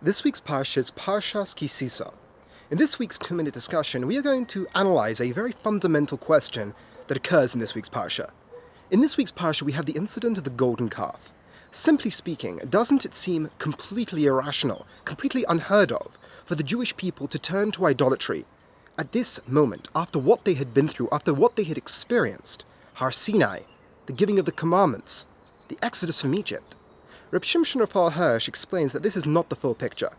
This week's parash is Parashat Sesa. In this week's 2-minute discussion, we are going to analyze a very fundamental question that occurs in this week's parasha. In this week's parasha, we have the incident of the golden calf. Simply speaking, doesn't it seem completely irrational, completely unheard of, for the Jewish people to turn to idolatry at this moment, after what they had been through, after what they had experienced? Har Sinai, the giving of the commandments, the exodus from Egypt. Rav Shimshon Rafael Hirsch explains that this is not the full picture,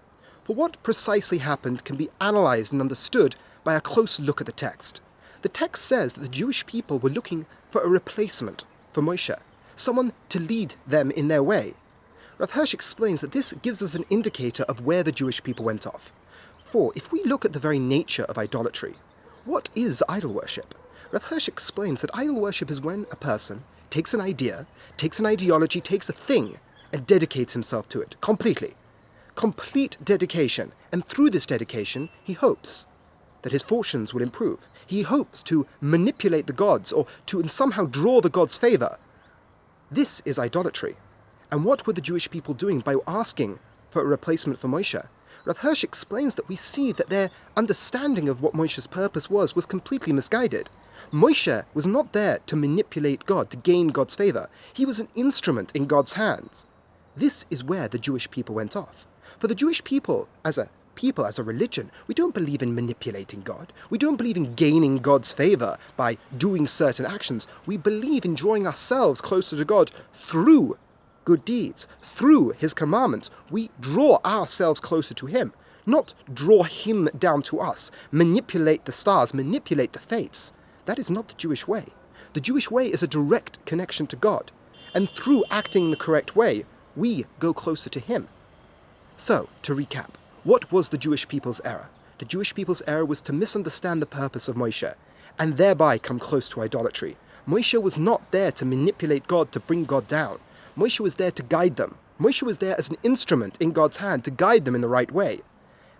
for what precisely happened can be analyzed and understood by a close look at the text. The text says that the Jewish people were looking for a replacement for Moshe, someone to lead them in their way. Rav Hirsch explains that this gives us an indicator of where the Jewish people went off. For if we look at the very nature of idolatry, what is idol worship? Rav Hirsch explains that idol worship is when a person takes an idea, takes an ideology, takes a thing, and dedicates himself to it completely. Complete dedication. And through this dedication, he hopes that his fortunes will improve. He hopes to manipulate the gods or to somehow draw the gods' favor. This is idolatry. And what were the Jewish people doing by asking for a replacement for Moshe? Rav Hirsch explains that we see that their understanding of what Moshe's purpose was completely misguided. Moshe was not there to manipulate God, to gain God's favor. He was an instrument in God's hands. This is where the Jewish people went off. For the Jewish people, as a religion, we don't believe in manipulating God. We don't believe in gaining God's favor by doing certain actions. We believe in drawing ourselves closer to God through good deeds, through His commandments. We draw ourselves closer to Him, not draw Him down to us, manipulate the stars, manipulate the fates. That is not the Jewish way. The Jewish way is a direct connection to God, and through acting the correct way, we go closer to Him. So, to recap, what was the Jewish people's error? The Jewish people's error was to misunderstand the purpose of Moshe, and thereby come close to idolatry. Moshe was not there to manipulate God, to bring God down. Moshe was there to guide them. Moshe was there as an instrument in God's hand to guide them in the right way.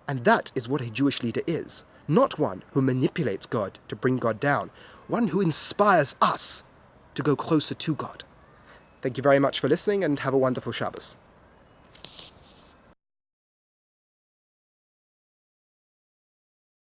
And that is what a Jewish leader is. Not one who manipulates God to bring God down. One who inspires us to go closer to God. Thank you very much for listening, and have a wonderful Shabbos.